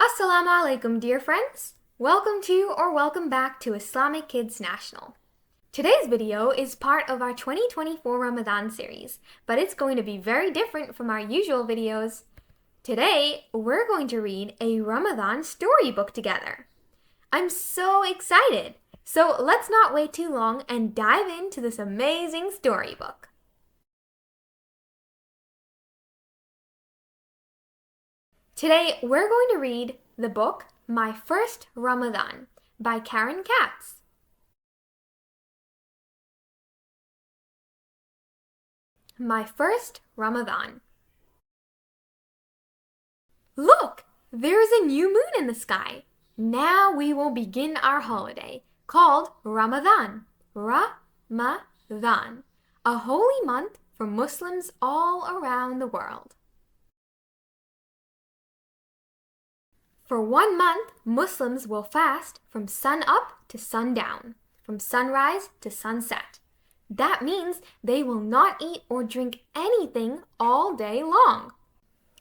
Assalamu alaikum, dear friends. Welcome to or welcome back to Islamic Kids National. Today's video is part of our 2024 Ramadan series, but it's going to be very different from our usual videos. Today, we're going to read a Ramadan storybook together. I'm so excited! So let's not wait too long and dive into this amazing storybook. Today, we're going to read the book My First Ramadan by Katz. My First Ramadan. Look! There is a new moon in the sky. Now we will begin our holiday, called Ramadan. Ramadan, a holy month for Muslims all around the world. For 1 month, Muslims will fast from sun up to sundown, from sunrise to sunset. That means they will not eat or drink anything all day long.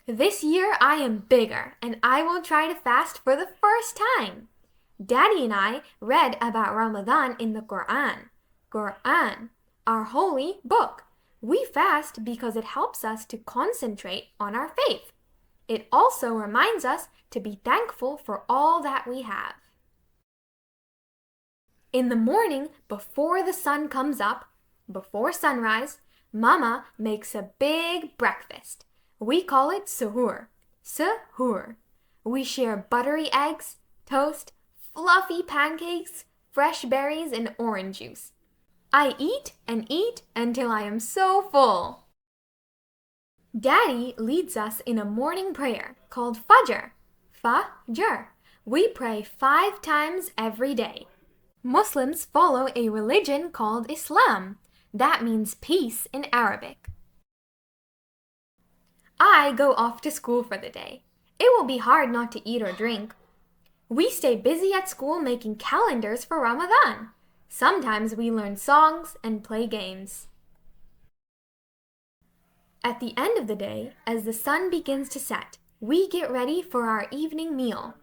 This year I am bigger and I will try to fast for the first time. Daddy and I read about Ramadan in the Quran. Quran, our holy book. We fast because it helps us to concentrate on our faith. It also reminds us to be thankful for all that we have. In the morning, before the sun comes up, before sunrise, Mama makes a big breakfast. We call it suhoor. Suhoor. We share buttery eggs, toast, fluffy pancakes, fresh berries, and orange juice. I eat and eat until I am so full. Daddy leads us in a morning prayer called Fajr. Fajr. We pray 5 times every day. Muslims follow a religion called Islam. That means peace in Arabic. I go off to school for the day. It will be hard not to eat or drink. We stay busy at school making calendars for Ramadan. Sometimes we learn songs and play games. At the end of the day, as the sun begins to set, we get ready for our evening meal.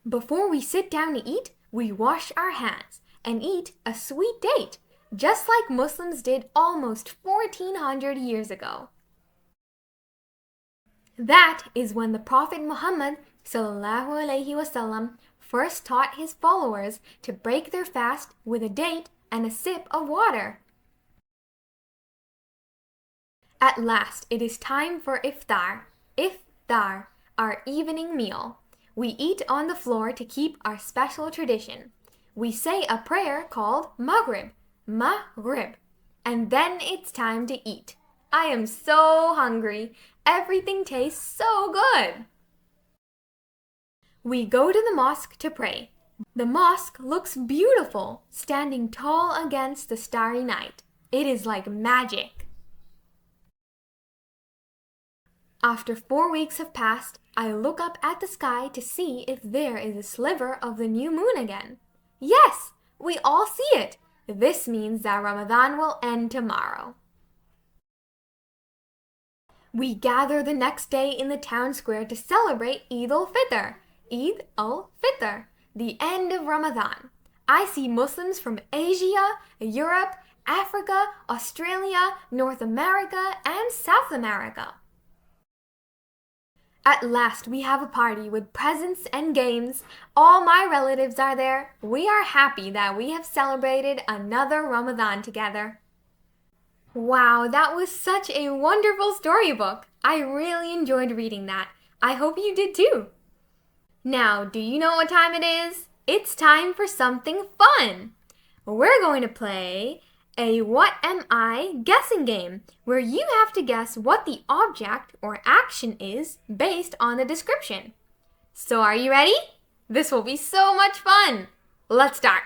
Before we sit down to eat, we wash our hands and eat a sweet date, just like Muslims did almost 1400 years ago. That is when the Prophet Muhammad ﷺ first taught his followers to break their fast with a date and a sip of water. At last, it is time for iftar. Iftar, our evening meal. We eat on the floor to keep our special tradition. We say a prayer called Maghrib, and then it's time to eat. I am so hungry. Everything tastes so good. We go to the mosque to pray. The mosque looks beautiful, standing tall against the starry night. It is like magic. After 4 weeks have passed, I look up at the sky to see if there is a sliver of the new moon again. Yes, we all see it. This means that Ramadan will end tomorrow. We gather the next day in the town square to celebrate Eid al-Fitr. Eid al-Fitr, the end of Ramadan. I see Muslims from Asia, Europe, Africa, Australia, North America, and South America. At last, we have a party with presents and games. All my relatives are there. We are happy that we have celebrated another Ramadan together. Wow, that was such a wonderful storybook. I really enjoyed reading that. I hope you did too. Now, do you know what time it is? It's time for something fun. We're going to play a What Am I guessing game, where you have to guess what the object or action is based on the description. So are you ready? This will be so much fun. Let's start.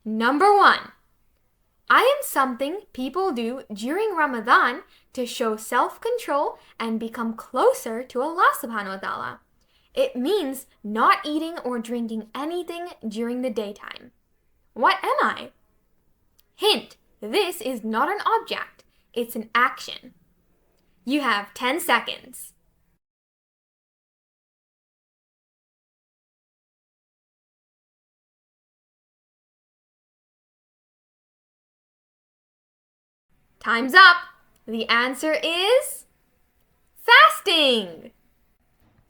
Number 1. I am something people do during Ramadan to show self-control and become closer to Allah subhanahu wa ta'ala. It means not eating or drinking anything during the daytime. What am I? Hint, this is not an object, it's an action. You have 10 seconds. Time's up. The answer is fasting.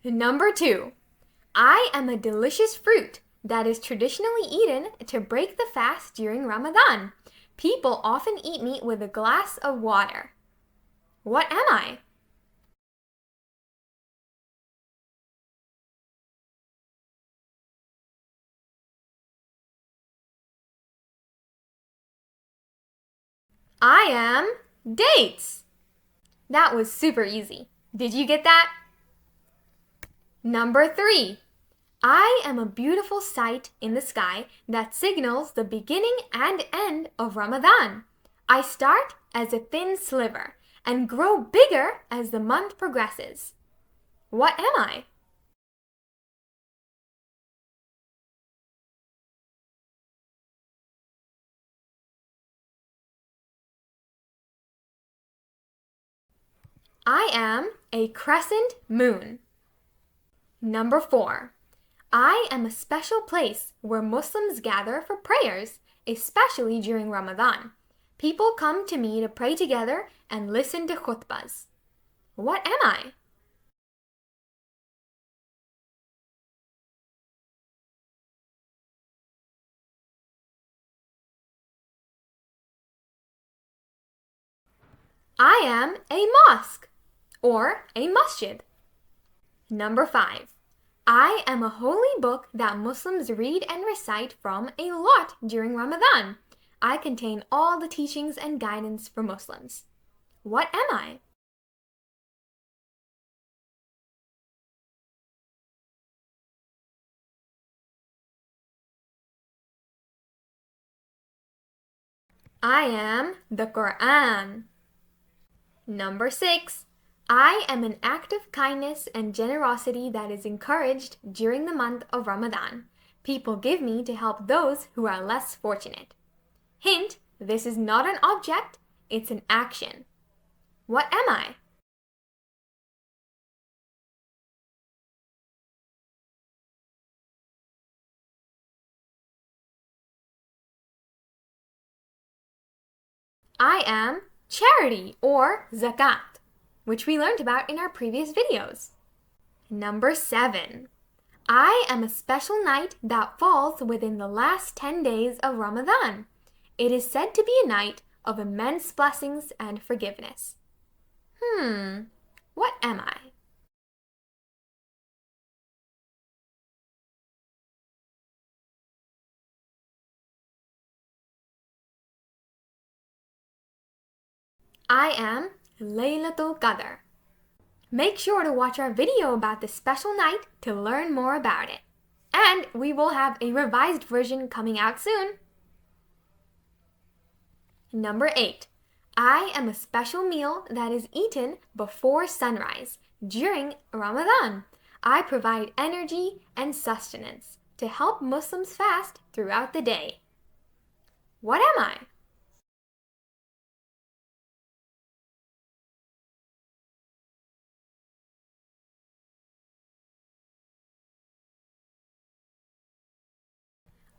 Number 2. I am a delicious fruit that is traditionally eaten to break the fast during Ramadan. People often eat me with a glass of water. What am I? I am dates. That was super easy. Did you get that? Number 3. I am a beautiful sight in the sky that signals the beginning and end of Ramadan. I start as a thin sliver and grow bigger as the month progresses. What am I? I am a crescent moon. Number 4. I am a special place where Muslims gather for prayers, especially during Ramadan. People come to me to pray together and listen to khutbahs. What am I? I am a mosque or a masjid. Number 5. I am a holy book that Muslims read and recite from a lot during Ramadan. I contain all the teachings and guidance for Muslims. What am I? I am the Quran. Number 6. I am an act of kindness and generosity that is encouraged during the month of Ramadan. People give me to help those who are less fortunate. Hint, this is not an object, it's an action. What am I? I am charity or zakat, which we learned about in our previous videos. Number 7. I am a special night that falls within the last 10 days of Ramadan. It is said to be a night of immense blessings and forgiveness. What am I? I am Laylatul Qadr. Make sure to watch our video about this special night to learn more about it. And we will have a revised version coming out soon. Number 8. I am a special meal that is eaten before sunrise during Ramadan. I provide energy and sustenance to help Muslims fast throughout the day. What am I?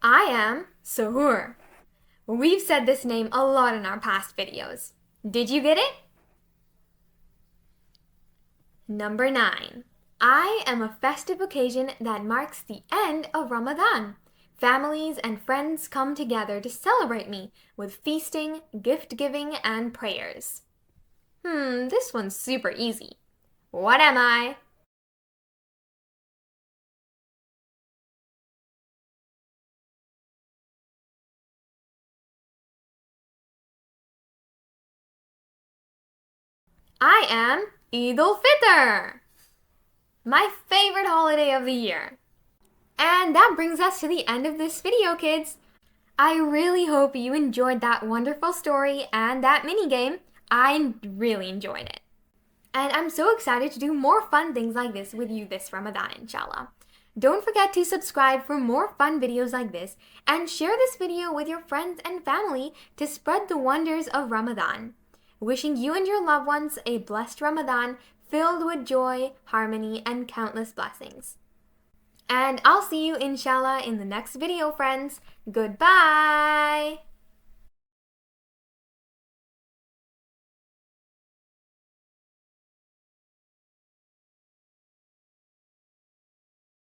I am Suhoor. We've said this name a lot in our past videos. Did you get it? Number 9. I am a festive occasion that marks the end of Ramadan. Families and friends come together to celebrate me with feasting, gift-giving, and prayers. This one's super easy. What am I? I am Eid al-Fitr, my favorite holiday of the year. And that brings us to the end of this video, kids. I really hope you enjoyed that wonderful story and that mini game. I really enjoyed it. And I'm so excited to do more fun things like this with you this Ramadan, inshallah. Don't forget to subscribe for more fun videos like this and share this video with your friends and family to spread the wonders of Ramadan. Wishing you and your loved ones a blessed Ramadan filled with joy, harmony, and countless blessings. And I'll see you inshallah in the next video, friends. Goodbye!